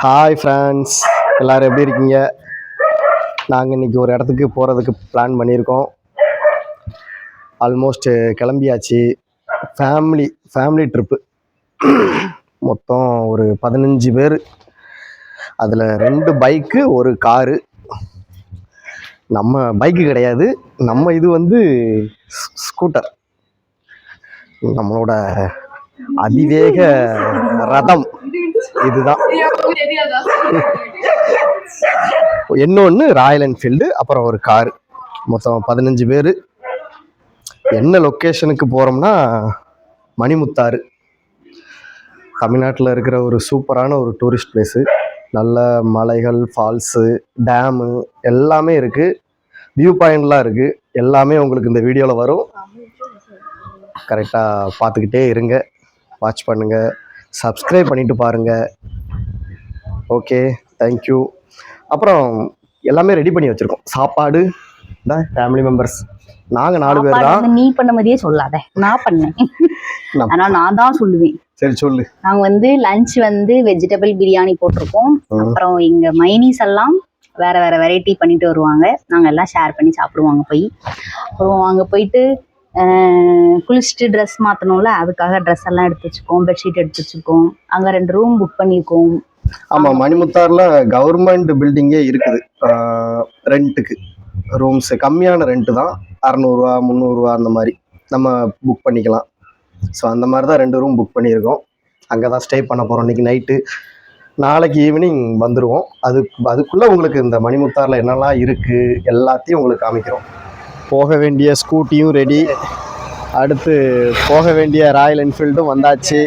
Hi friends, எல்லோரும் எப்படி இருக்கீங்க? நாங்கள் இன்றைக்கி ஒரு இடத்துக்கு போகிறதுக்கு பிளான் பண்ணியிருக்கோம். ஆல்மோஸ்ட்டு கிளம்பியாச்சு. Family trip. மொத்தம் ஒரு 15 பேர். அதில் 2 பைக்கு, ஒரு காரு. நம்ம பைக்கு கிடையாது, நம்ம இது வந்து ஸ்கூட்டர். நம்மளோட அதிவேக ரதம் இதுதான். இன்னொன்று ராயல் என்ஃபீல்டு, அப்புறம் ஒரு காரு. மொத்தம் 15 பேர். என்ன லொக்கேஷனுக்கு போகிறோம்னா மணிமுத்தாறு. தமிழ்நாட்டில் இருக்கிற ஒரு சூப்பரான ஒரு டூரிஸ்ட் பிளேஸு. நல்ல மலைகள், ஃபால்ஸு, டேமு எல்லாமே இருக்குது. வியூ பாயிண்ட்லாம் இருக்குது. எல்லாமே உங்களுக்கு இந்த வீடியோவில் வரும். கரெக்டாக பார்த்துக்கிட்டே இருங்க, வாட்ச் பண்ணுங்கள், சப்ஸ்கிரைப் பண்ணிவிட்டு பாருங்கள். Okay, thank you. அப்புறம் எல்லாமே ரெடி பண்ணி வச்சுருக்கோம். சாப்பாடு தான் ஃபேமிலி மெம்பர்ஸ். நாங்கள் 4 பேர் தான். நீ பண்ண மாதிரியே சொல்லாத, நான் பண்ணேன். ஆனால் நான் தான் சொல்லுவேன். சரி சொல்லு. நாங்கள் லஞ்ச் வெஜிடபிள் பிரியாணி போட்டிருக்கோம். அப்புறம் எங்கள் மைனீஸ் எல்லாம் வேற வேற வெரைட்டி பண்ணிட்டு வருவாங்க. நாங்கள் எல்லாம் ஷேர் பண்ணி சாப்பிடுவாங்க போய். அப்புறம் அங்கே போயிட்டு குளிச்சுட்டு ட்ரெஸ் மாற்றணும்ல, அதுக்காக ட்ரெஸ் எல்லாம் எடுத்து வச்சுக்கோம், பெட்ஷீட் எடுத்து வச்சுக்கோம். அங்கே 2 ரூம் புக் பண்ணியிருக்கோம். ஆமாம், மணிமுத்தாரில் கவர்மெண்ட் பில்டிங்கே இருக்குது. ரெண்ட்டுக்கு ரூம்ஸு கம்மியான ரெண்ட்டு தான், 600 300 அந்த மாதிரி நம்ம புக் பண்ணிக்கலாம். ஸோ அந்த மாதிரி தான் 2 ரூம் புக் பண்ணியிருக்கோம். அங்கே தான் ஸ்டே பண்ண போகிறோம் இன்றைக்கி நைட்டு. நாளைக்கு ஈவினிங் வந்துடுவோம். அதுக்குள்ளே உங்களுக்கு இந்த மணிமுத்தாரில் என்னெல்லாம் இருக்குது எல்லாத்தையும் உங்களுக்கு காமிக்கிறோம். போக வேண்டிய ஸ்கூட்டியும் ரெடி. அடுத்து போக வேண்டிய ராயல் என்ஃபீல்டும் வந்தாச்சு.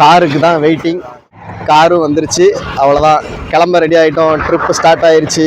காருக்கு தான் வெயிட்டிங். காரும் வந்துருச்சு. அவ்வளோதான், கிளம்ப ரெடி ஆகிட்டோம். ட்ரிப்பு ஸ்டார்ட் ஆயிடுச்சு.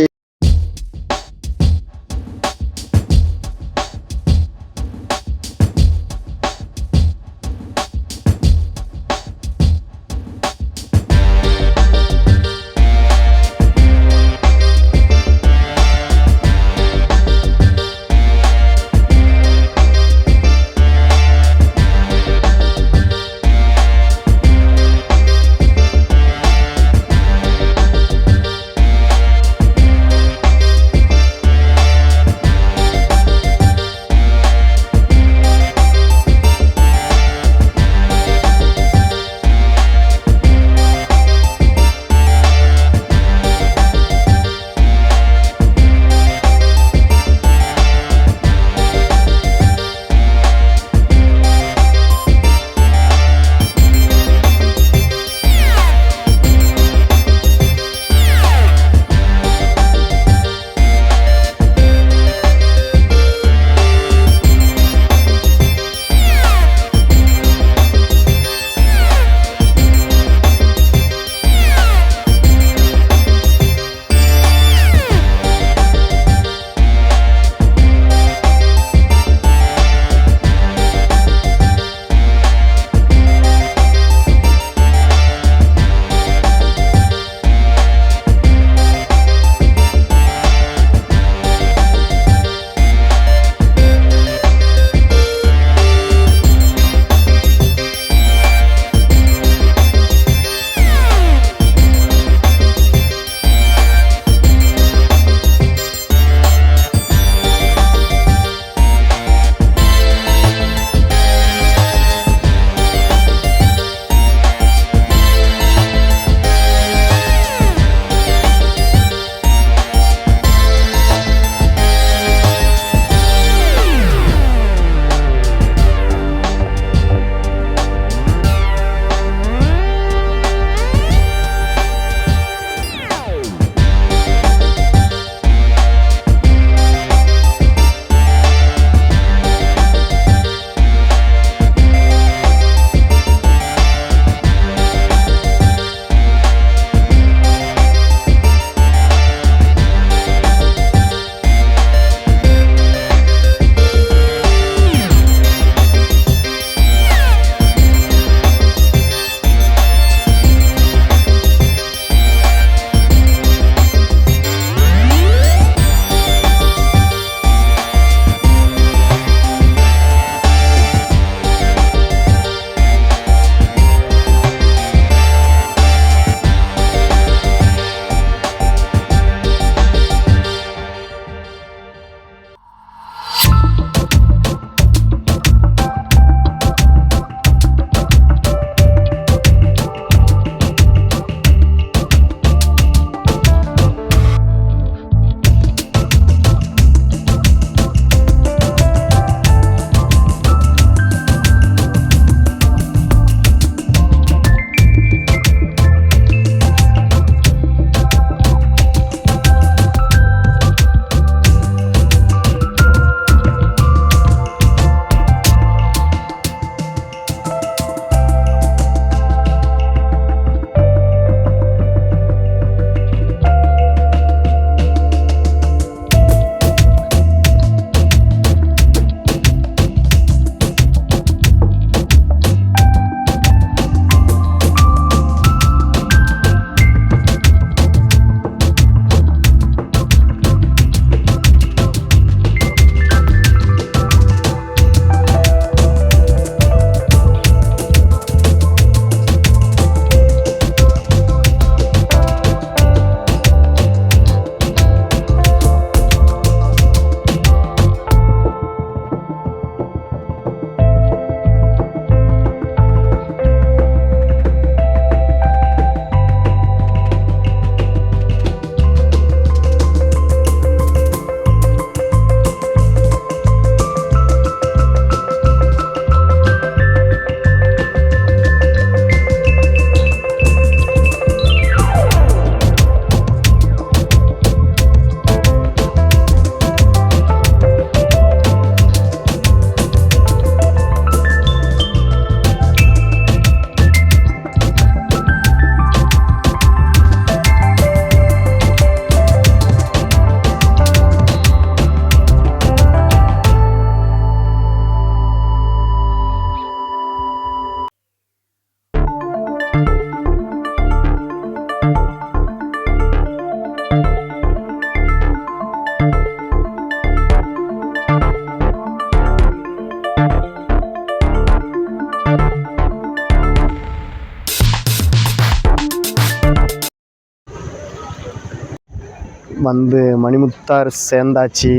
வந்து மணிமுத்தார் சேர்ந்தாச்சு.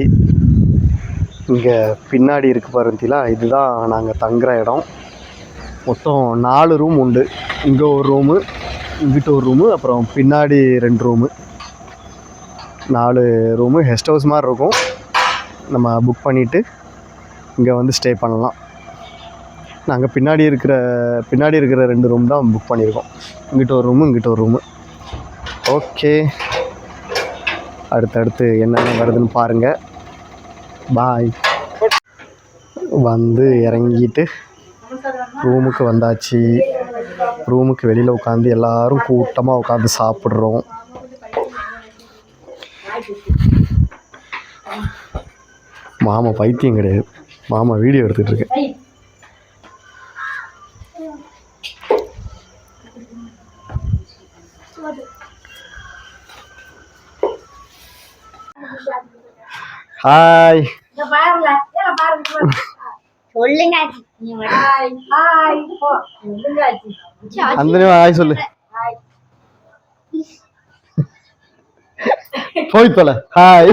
இங்கே பின்னாடி இருக்கு பாருங்களா, இதுதான் நாங்கள் தங்குற இடம். மொத்தம் 4 ரூம் உண்டு. இங்கே ஒரு ரூமு, இங்கிட்ட ஒரு ரூமு, அப்புறம் பின்னாடி 2 ரூமு. 4 ரூமு கெஸ்ட் ஹவுஸ் மாதிரி இருக்கும். நம்ம புக் பண்ணிவிட்டு இங்கே வந்து ஸ்டே பண்ணலாம். நாங்கள் பின்னாடி இருக்கிற 2 ரூம் தான் புக் பண்ணியிருக்கோம். இங்கிட்ட ஒரு ரூமு, இங்கிட்ட ஒரு ரூமு. ஓகே, அடுத்தடுத்து என்னென்ன வருதுன்னு பாருங்கள். பாய். வந்து இறங்கிட்டு ரூமுக்கு வந்தாச்சு. ரூமுக்கு வெளியில் உட்காந்து எல்லோரும் கூட்டமாக உட்காந்து சாப்பிட்றோம். மாமா பைத்தியம் கிடையாது, மாமா வீடியோ எடுத்துகிட்டு இருக்கு. ஹாய் சொல்லுங்க. அந்த ஹாய் சொல்லு. போய் தொலை. ஹாய்.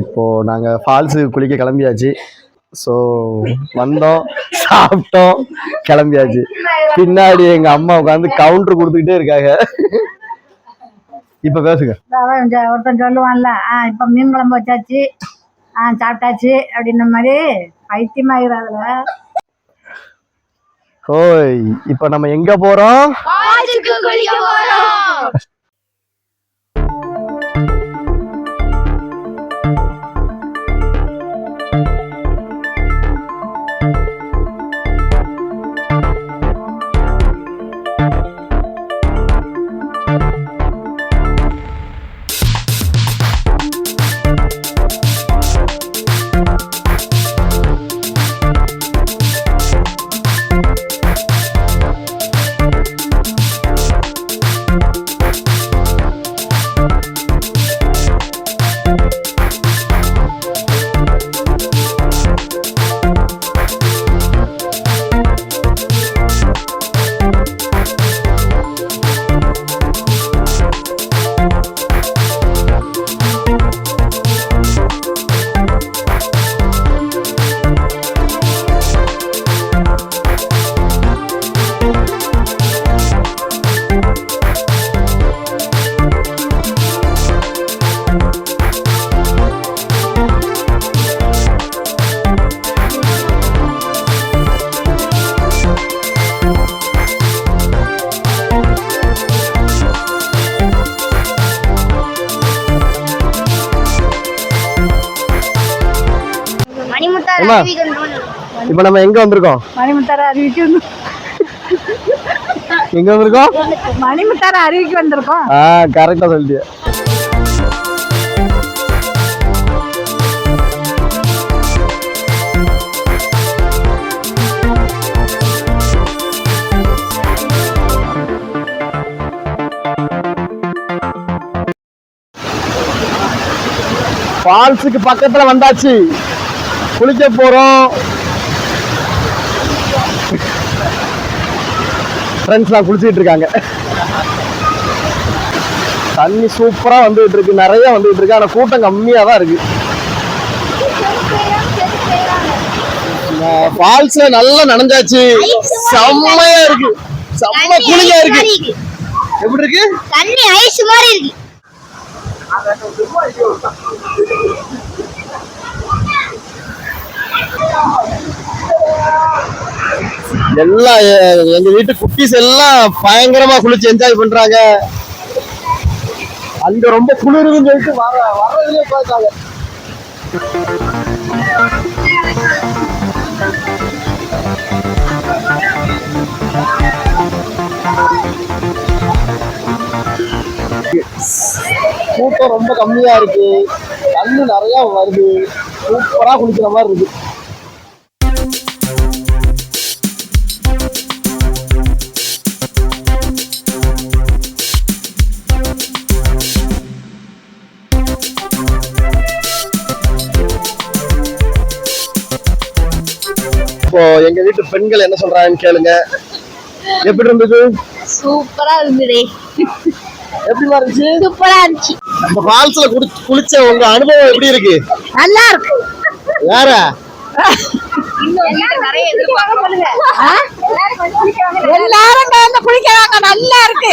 இப்போ நாங்கள் ஃபால்ஸுக்கு குளிக்க கிளம்பியாச்சு. ஸோ வந்தோம், சாப்பிட்டோம், கிளம்பியாச்சு. பின்னாடி எங்கள் அம்மா உட்காந்து கவுண்டர் கொடுத்துக்கிட்டே இருக்காங்க. இப்போ பேசுங்க. ஒருத்தன் சொல்லுவான்ல, இப்போ மீன் குழம்பு வச்சாச்சு, சாப்பிட்டாச்சு அப்படின்ன மாதிரி பைத்தியமாயிராதுல. ஓய், இப்போ நம்ம எங்க போறோம்? இப்ப நம்ம எங்க வந்திருக்கோம்? மணிமுத்தாறு அருவிக்கு எங்க வந்திருக்கோம்? மணிமுத்தாறு அருவிக்கு வந்திருக்கோம். கரெக்டா சொல்லிட்டிய. ஃபால்ஸுக்கு பக்கத்துல வந்தாச்சு, குளிக்க போறோம். ஃப்ரெண்ட்ஸ்லாம் குளிச்சுட்டு இருக்காங்க. தண்ணி சூப்பரா வந்துட்டு இருக்கு, நிறைய வந்துட்டு இருக்கு. ஆனா கூட்டம் கம்மியா தான் இருக்கு. ஃபால்ஸ்ல நல்லா நனைஞ்சாச்சு, செம்மையா இருக்கு, செம்ம குளியா இருக்கு. எப்படி இருக்கு? தண்ணி ஐஸ் மாதிரி இருக்கு. எல்லாம் எங்க வீட்டு குட்டீஸ் எல்லாம் பயங்கரமா குளிச்சு என்ஜாய் பண்றாங்க. அங்க ரொம்ப குளிருன்னு சொல்லிட்டு வர்றதுலயே போயிட்டாங்க. கூட்டம் ரொம்ப கம்மியா இருக்கு, தண்ணி நிறைய வருது, சூப்பரா குளிக்கிற மாதிரி இருக்கு. இப்போ எங்க வீட்டு பெண்கள் என்ன சொல்றாங்கன்னு கேளுங்க. எப்படி இருந்தது? சூப்பரா இருந்தது. எப்படி இருந்துச்சு? சூப்பரா இருந்துச்சு. இந்த ஃபால்ஸ்ல குளிச்ச உங்க அனுபவம் எப்படி இருக்கு? நல்லா இருக்கு. வேற எல்லாரும் கலந்து குளிக்கிறாங்க. நல்லா இருக்கு.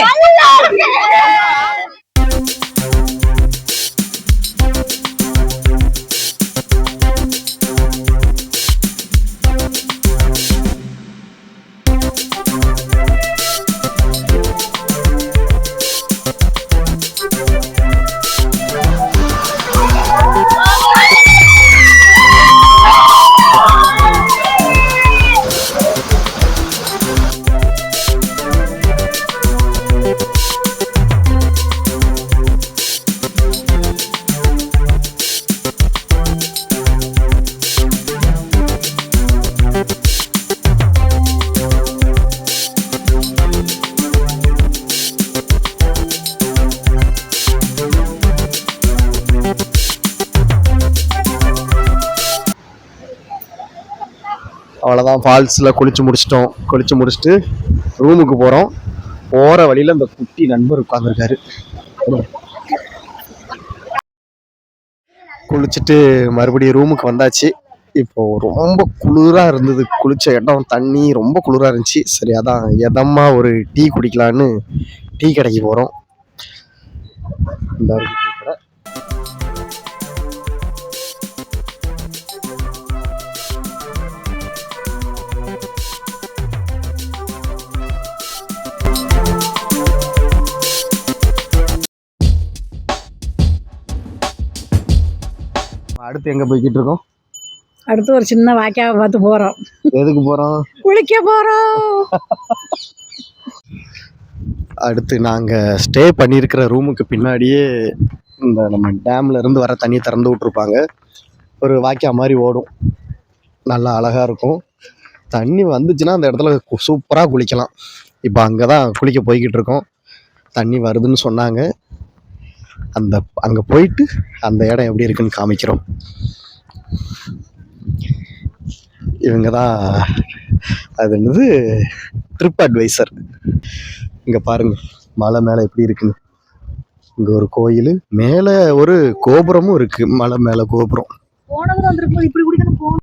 அவ்வளோதான், ஃபால்ஸில் குளிச்சு முடிச்சுட்டு ரூமுக்கு போகிறோம். போகிற வழியில் இந்த குட்டி நண்பர் உட்காந்துருக்காரு. குளிச்சுட்டு மறுபடியும் ரூமுக்கு வந்தாச்சு. இப்போ ரொம்ப குளிராக இருந்தது. குளிச்ச இடம் தண்ணி ரொம்ப குளிராக இருந்துச்சு. சரி, அதான் எதமா ஒரு டீ குடிக்கலான்னு டீ கடைக்கு போகிறோம். இந்த டீ கடை. அடுத்து எங்க போய்கிட்டு இருக்கோம்? அடுத்து ஒரு சின்ன வாய்க்காவை பார்த்து போறோம். எதுக்கு போறோம்? குளிக்க போறோம். அடுத்து நாங்க ஸ்டே பண்ணியிருக்கிற ரூமுக்கு பின்னாடியே இந்த நம்ம டேம்ல இருந்து வர தண்ணியை திறந்து விட்டுருப்பாங்க. ஒரு வாய்க்கா மாதிரி ஓடும். நல்லா அழகா இருக்கும். தண்ணி வந்துச்சுன்னா அந்த இடத்துல சூப்பராக குளிக்கலாம். இப்போ அங்கே தான் குளிக்க போய்கிட்டு இருக்கோம். தண்ணி வருதுன்னு சொன்னாங்க. அங்கே போயிட்டு அந்த இடம் எப்படி இருக்குன்னு காமிக்கிறோம். இவங்க தான் அது என்னது ட்ரிப் அட்வைசர். இங்கே பாருங்க மலை மேலே எப்படி இருக்குன்னு. இங்கே ஒரு கோயில், மேலே ஒரு கோபுரமும் இருக்கு. மலை மேலே கோபுரம். போனது வந்திருக்கும். இப்படி குடிக்கணும். போகணும்.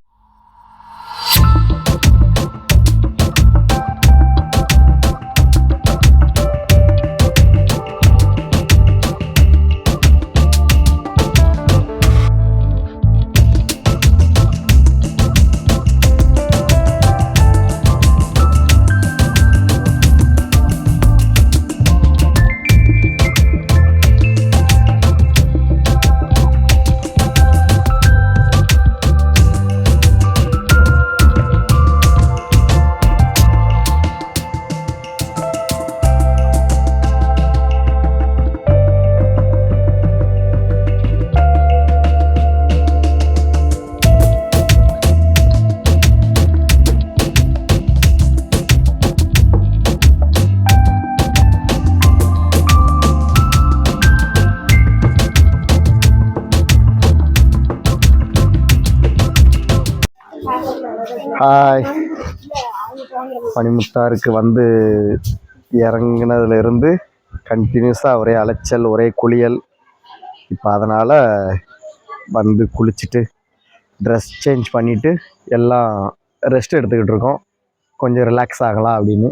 ஹாய். பனிமுத்தாருக்கு வந்து இறங்கினதுல இருந்து கண்டினியூஸாக ஒரே அலைச்சல், ஒரே குளியல். இப்போ அதனால் வந்து குளிச்சுட்டு ட்ரெஸ் சேஞ்ச் பண்ணிவிட்டு எல்லாம் ரெஸ்ட் எடுத்துக்கிட்டு இருக்கோம். கொஞ்சம் ரிலாக்ஸ் ஆகலாம் அப்படின்னு.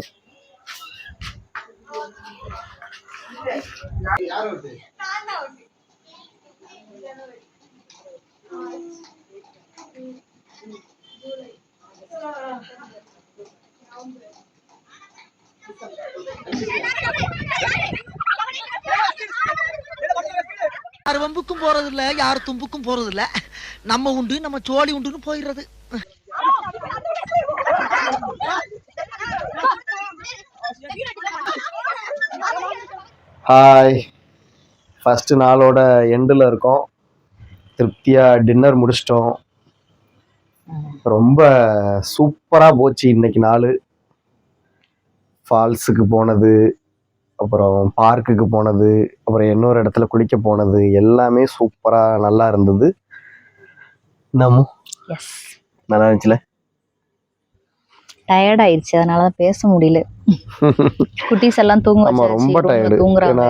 யார் வம்புக்கும் போறது இல்ல, யார் தும்புக்கும் போறது இல்ல. நம்ம உண்டு, நம்ம சோழி உண்டுன்னு போயிடுறது. ஹாய். ஃபஸ்ட்டு நாளோட எண்டில் இருக்கோம். திருப்தியாக டின்னர் முடிச்சிட்டோம். ரொம்ப சூப்பராக போச்சு இன்னைக்கு நாள். ஃபால்ஸுக்கு போனது, அப்புறம் பார்க்குக்கு போனது, அப்புறம் இன்னொரு இடத்துல குளிக்க போனது, எல்லாமே சூப்பராக நல்லா இருந்தது. நம்ம நல்லா இருந்துச்சுல. டயர்ட் ஆயிடுச்சு, அதனாலதான் பேச முடியல. குட்டீஸ் எல்லாம் தூங்க ஆமா வச்சாச்சு, ரொம்ப room ல டயர்டு. தூங்குறாங்க. ஏன்னா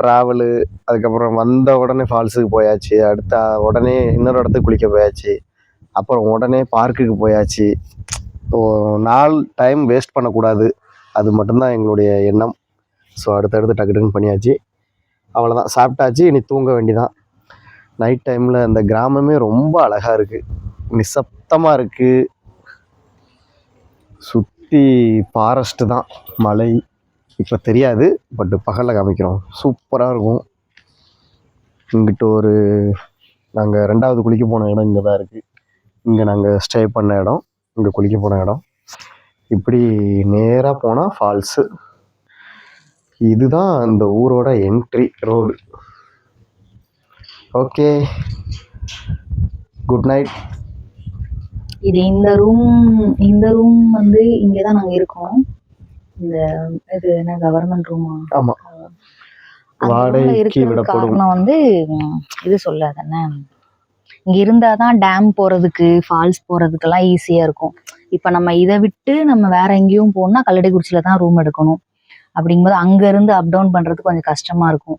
ட்ராவலு, அதுக்கப்புறம் வந்த உடனே ஃபால்ஸுக்கு போயாச்சு, அடுத்த உடனே இன்னொரு இடத்துக்கு குளிக்க போயாச்சு, அப்புறம் உடனே பார்க்குக்கு போயாச்சு. ஸோ நாள் டைம் வேஸ்ட் பண்ணக்கூடாது, அது மட்டும்தான் எங்களுடைய எண்ணம். ஸோ அடுத்தடுத்து டக்கு டக்குன்னு பண்ணியாச்சு. அவ்வளோதான், சாப்பிட்டாச்சு, இனி தூங்க வேண்டிதான். நைட் டைமில் அந்த கிராமமே ரொம்ப அழகாக இருக்குது, நிசப்தமாக இருக்குது. சுற்றி ஃபாரஸ்ட்டு தான், மலை இப்போ தெரியாது, பட்டு பகலில் காமிக்கிறோம். சூப்பராக இருக்கும். இங்கிட்ட ஒரு நாங்கள் 2வது குளிக்க போன இடம் இங்கே தான் இருக்குது. இங்கே நாங்கள் ஸ்டே பண்ண இடம், இங்கே குளிக்க போன இடம். இப்படி நேராக போனால் ஃபால்ஸு. இதுதான் இந்த ஊரோட entry road. Okay, good night. இது இந்த ரூம் வந்து இங்கதான் நாங்க இருக்கோம். இந்த இது என்ன கவர்மெண்ட் ரூமா? ஆமாம், அந்த ரூம்ல வாடகைக்கு இருக்கிறது விடப்படும். காரணம் வந்து இது சொல்லாதானே, இங்க இருந்தாதான் டேம் போறதுக்கு, ஃபால்ஸ் போறதுக்கெல்லாம் ஈஸியா இருக்கும். இப்ப நம்ம இதை விட்டு நம்ம வேற எங்கேயும் போனா கல்லடைக்குறிச்சியில தான் ரூம் எடுக்கணும். அப்படிங்கும்போது அங்க இருந்து அப் டவுன் பண்றது கொஞ்சம் கஷ்டமா இருக்கும்,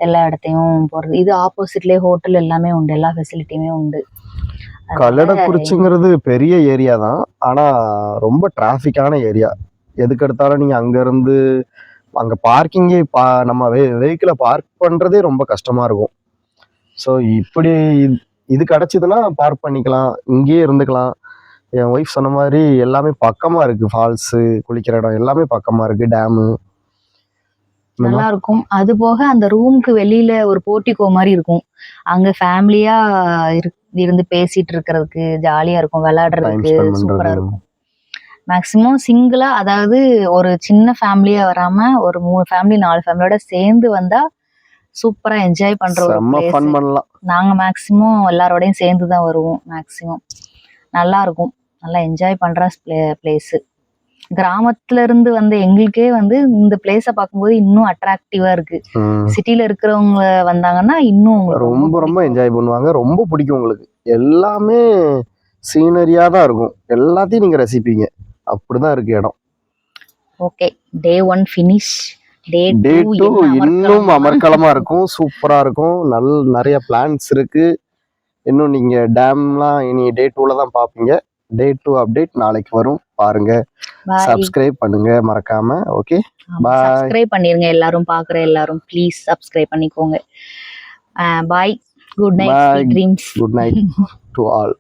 எல்லா இடத்தையும் போறது. இது ஆப்போசிட்லயே ஹோட்டல் எல்லாமே உண்டு, எல்லா ஃபெசிலிட்டியுமே உண்டு. அதனால கல்லடைக்குறிச்சிங்கிறது பெரிய ஏரியா தான், ஆனால் ரொம்ப டிராஃபிக்கான ஏரியா. எதுக்கு எடுத்தாலும் நீங்கள் அங்கேருந்து அங்கே பார்க்கிங்கே நம்ம வெஹிக்கிளை பார்க் பண்ணுறதே ரொம்ப கஷ்டமாக இருக்கும். ஸோ இப்படி இது கிடச்சிதுன்னா பார்க் பண்ணிக்கலாம், இங்கேயே இருந்துக்கலாம். என் ஒய்ஃப் சொன்ன மாதிரி எல்லாமே பக்கமாக இருக்குது, ஃபால்ஸு, குளிக்கிற இடம் எல்லாமே பக்கமாக இருக்குது, டேமு. நல்லா இருக்கும். அது போக அந்த ரூமுக்கு வெளியில ஒரு போர்ட்டிகோ மாதிரி இருக்கும், அங்க ஃபேமிலியா இருந்து பேசிட்டு இருக்கிறதுக்கு ஜாலியா இருக்கும், டைம் விளையாடுறதுக்கு ஸ்பெண்ட் சூப்பரா பண்ணுறது. இருக்கும். மேக்சிமம் சிங்கிளா, அதாவது ஒரு சின்ன ஃபேமிலியா வராம ஒரு 3 ஃபேமிலி 4 ஃபேமிலியோட சேர்ந்து வந்தா சூப்பரா என்ஜாய் பண்ற ஒரு செம்ம பிளேஸ். ஃபன் பண்ணலாம். நாங்க மேக்சிமம் எல்லாரோடையும் சேர்ந்து தான் வருவோம். மேக்சிமம் நல்லா இருக்கும், நல்லா என்ஜாய் பண்ற பிளேஸ். கிராமத்துல இருந்து வந்த எங்களுக்கே வந்து இந்த பிளேஸ பார்க்கும்போது இன்னும் அட்ராக்டிவா இருக்கு. சிட்டில இருக்கிறவங்க வந்தாங்கன்னா இன்னும் உங்களுக்கு ரொம்ப ரொம்ப என்ஜாய் பண்ணுவாங்க, ரொம்ப பிடிக்கும் உங்களுக்கு. எல்லாமே சீனரியாக தான் இருக்கும், எல்லாத்தையும் நீங்கள் ரசிப்பீங்க, அப்படிதான் இருக்கு இடம். ஓகே, டே 1 ஃபினிஷ். டே டே 2 2 என்ன இன்னும் அமர்க்கலமா அமர்க்கலமாக இருக்கும், சூப்பராக இருக்கும். நிறைய பிளான்ஸ் இருக்குது. இன்னும் நீங்கள் டேம்லாம் இனி டே 2ல தான் பார்ப்பீங்க. டே 2 அப்டேட் நாளைக்கு வரும், பாருங்க. பாய். சப்ஸ்கிரைப் பண்ணுங்க மறக்காம. ஓகே, பாய். சப்ஸ்கிரைப் பண்ணிருங்க, எல்லாரும் பாக்குற எல்லாரும் ப்ளீஸ் சப்ஸ்கிரைப் பண்ணிக்கோங்க. Bye, good night, Bye. Sweet dreams. Good night to all.